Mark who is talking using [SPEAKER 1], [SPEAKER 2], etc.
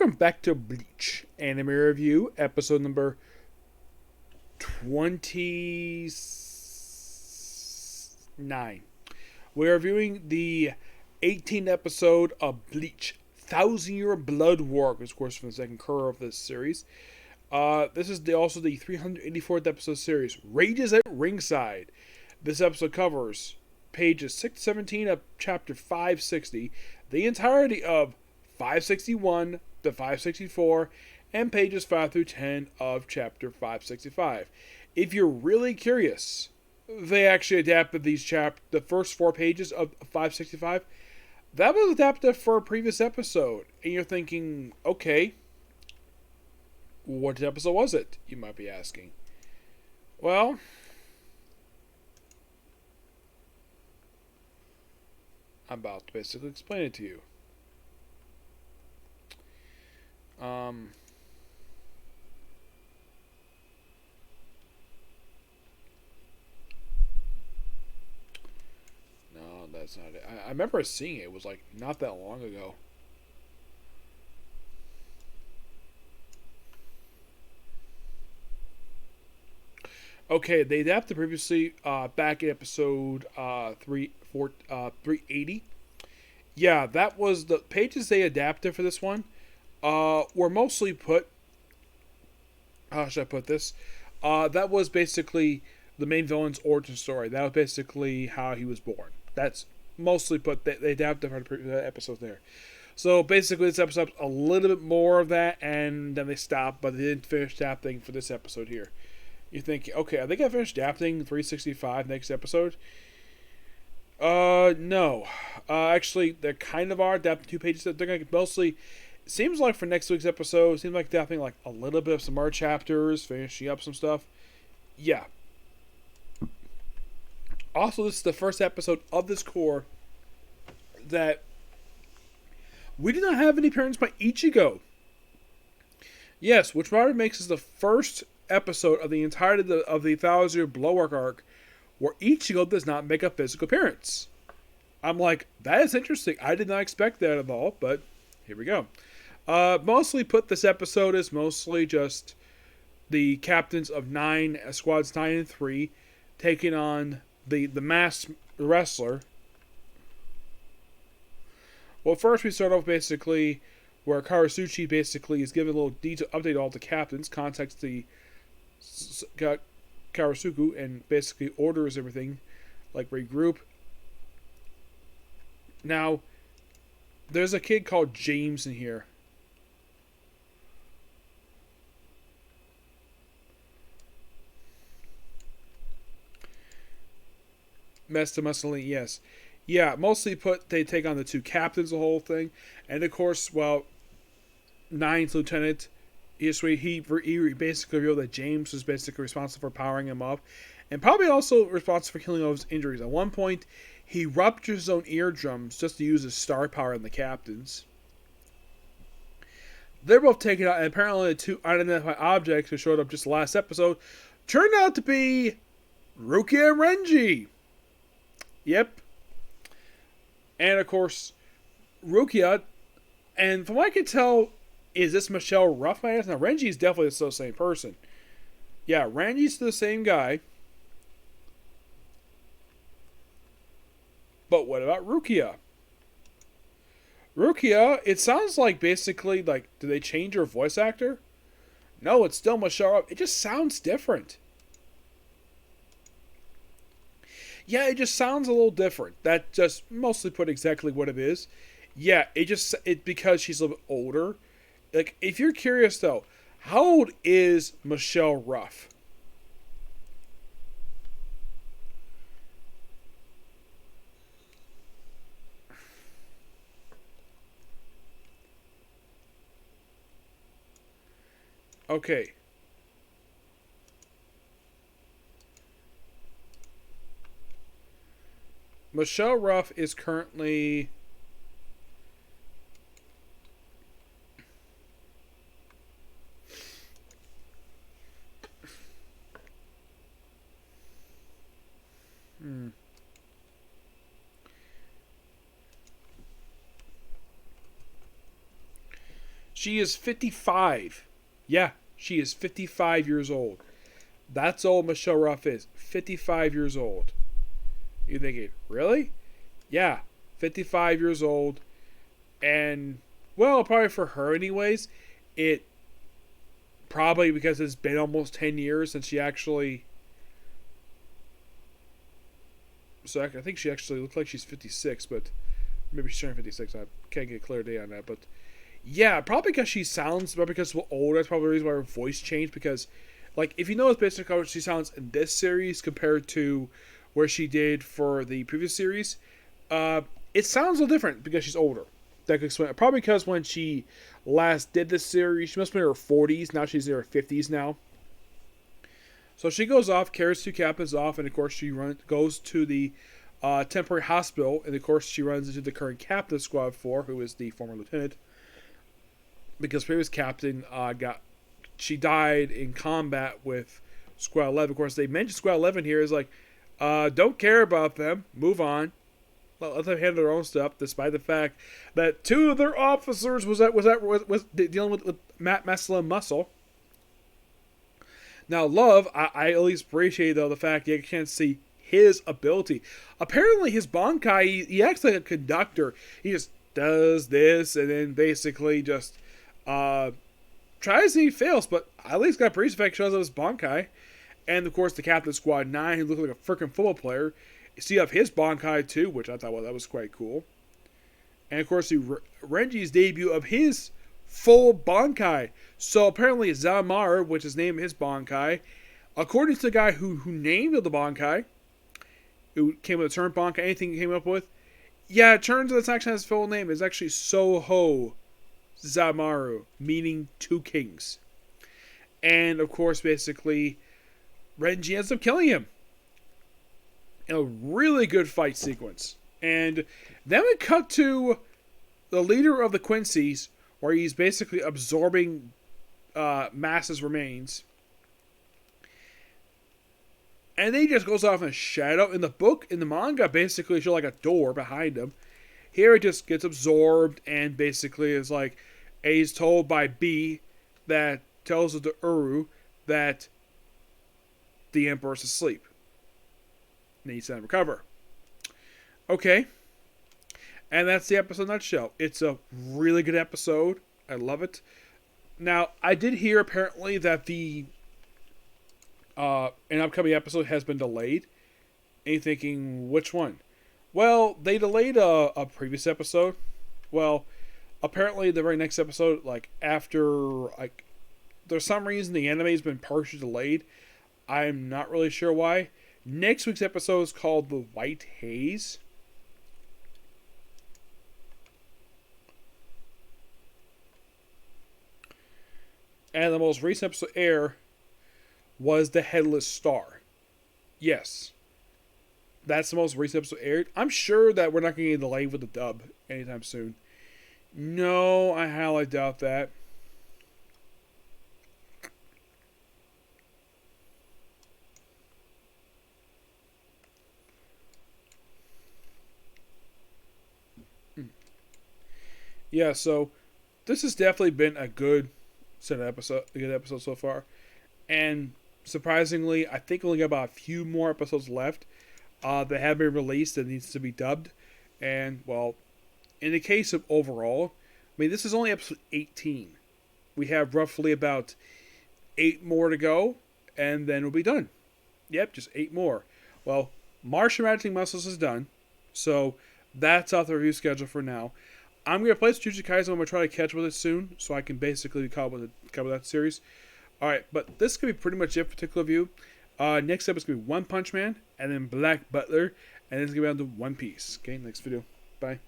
[SPEAKER 1] Welcome back to Bleach Anime Review, episode number 29. We're reviewing the 18th episode of Bleach, Thousand Year Blood War, which of course from the second cour of this series. This is also the 384th episode series, Rages at Ringside. This episode covers pages 6 to 17 of chapter 560, the entirety of 561 to 564, and pages 5 through 10 of chapter 565. If you're really curious, they actually adapted the first 4 pages of 565. That was adapted for a previous episode, and you're thinking, okay, what episode was it? You might be asking. Well, I'm about to basically explain it to you. No, that's not it. I remember seeing it. It was like not that long ago. Okay, they adapted previously back in episode 380. Yeah, that was the pages they adapted for this one. Were mostly put. How should I put this? That was basically the main villain's origin story. That was basically how he was born. That's mostly put. They adapted for the episode there. So basically, this episode's a little bit more of that, and then they stopped, but they didn't finish adapting for this episode here. You think, okay, I think I finished adapting 365 next episode. No. Actually, they kind of are adapting 2 pages. They're going to mostly. Seems like for next week's episode, seems like adapting like a little bit of some more chapters, finishing up some stuff. Yeah. Also, this is the first episode of this cour that we did not have any appearance by Ichigo. Yes, which probably makes this the first episode of the entirety of the Thousand Year Bloodwork arc where Ichigo does not make a physical appearance. I'm like, that is interesting. I did not expect that at all, but here we go. Mostly put this episode as mostly just the captains of squads 9 and 3 taking on the masked wrestler. Well, first we start off basically where Karasuchi basically is giving a little detail update to all the captains, contacts the Karasuku, and basically orders everything, like regroup. Now, there's a kid called James in here. Mussolini, yes. Yeah, mostly they take on the 2 captains, the whole thing. And of course, well, 9th Lieutenant, he basically revealed that James was basically responsible for powering him up. And probably also responsible for healing all his injuries. At one point, he ruptures his own eardrums just to use his star power on the captains. They're both taken out, and apparently the 2 unidentified objects who showed up just last episode turned out to be Rukia and Renji. Yep. And of course, Rukia, and from what I can tell, is this Michelle Ruff? Now, Renji's definitely still the same person. Yeah, Renji's the same guy. But what about Rukia? Rukia, it sounds like basically, like, did they change her voice actor? No, it's still Michelle Ruff. It just sounds different. Yeah, it just sounds a little different. That just mostly put exactly what it is. Yeah, because she's a little bit older. Like, if you're curious though, how old is Michelle Ruff? Okay. Michelle Ruff is currently She is 55. Yeah, she is 55 years old. That's old Michelle Ruff is. 55 years old. You're thinking, really? Yeah, 55 years old. And, well, probably for her anyways, it probably because it's been almost 10 years since she actually... So I think she actually looks like she's 56, but maybe she's turning 56. I can't get a clear day on that, but yeah, probably because she sounds, probably because we're older. That's probably the reason why her voice changed. Because, like, if you know it's basically how she sounds in this series compared to where she did for the previous series, it sounds a little different because she's older. That could explain it. Probably because when she last did this series, she must be in her 40s. Now she's in her 50s now. So she goes off, carries two captains off, and of course she goes to the temporary hospital, and of course she runs into the current captain of Squad 4, who is the former lieutenant, because previous captain she died in combat with Squad 11. Of course, they mentioned Squad 11 here is like, don't care about them, move on, let them handle their own stuff, despite the fact that two of their officers was dealing with masculine muscle. Now, Love, I at least appreciate, though, the fact you can't see his ability. Apparently, his Bankai, he acts like a conductor. He just does this, and then basically just tries and he fails, but at least got pretty effect shows up his Bankai. And, of course, the captain of Squad 9, who looked like a freaking football player. You see up his Bankai, too, which I thought, well, that was quite cool. And, of course, Renji's debut of his full Bankai. So apparently Zamaru, which is named his Bankai, according to the guy who named the Bankai, who came with the term Bankai, anything he came up with, yeah, it turns out it's actually his full name. It's actually Soho Zamaru, meaning two kings. And of course, basically, Renji ends up killing him in a really good fight sequence. And then we cut to the leader of the Quincy's, where he's basically absorbing Massa's remains. And then he just goes off in a shadow. In the book, in the manga, basically show like a door behind him. Here it just gets absorbed and basically is like, he's told by B that tells it to Uru that the Emperor's asleep. Needs to recover. Okay. And that's the episode in a nutshell. It's a really good episode. I love it. Now, I did hear apparently that an upcoming episode has been delayed. And you're thinking, which one? Well, they delayed a previous episode. Well, apparently the very next episode, like after, like, there's some reason the anime has been partially delayed. I'm not really sure why. Next week's episode is called The White Haze. And the most recent episode air was The Headless Star. Yes. That's the most recent episode aired. I'm sure that we're not going to get delayed with the dub anytime soon. No, I highly doubt that. Yeah, so this has definitely been a good episode so far. And surprisingly, I think we only got about a few more episodes left that have been released that needs to be dubbed. And, well, in the case of overall, I mean, this is only episode 18. We have roughly about 8 more to go, and then we'll be done. Yep, just 8 more. Well, Martial Magic Muscles is done, so that's off the review schedule for now. I'm going to play Jujutsu Kaisen. I'm going to try to catch with it soon, so I can basically cover that series. Alright, but this could be pretty much it for particular review. Next up is going to be One Punch Man, and then Black Butler, and then it's going to be on to One Piece. Okay, next video. Bye.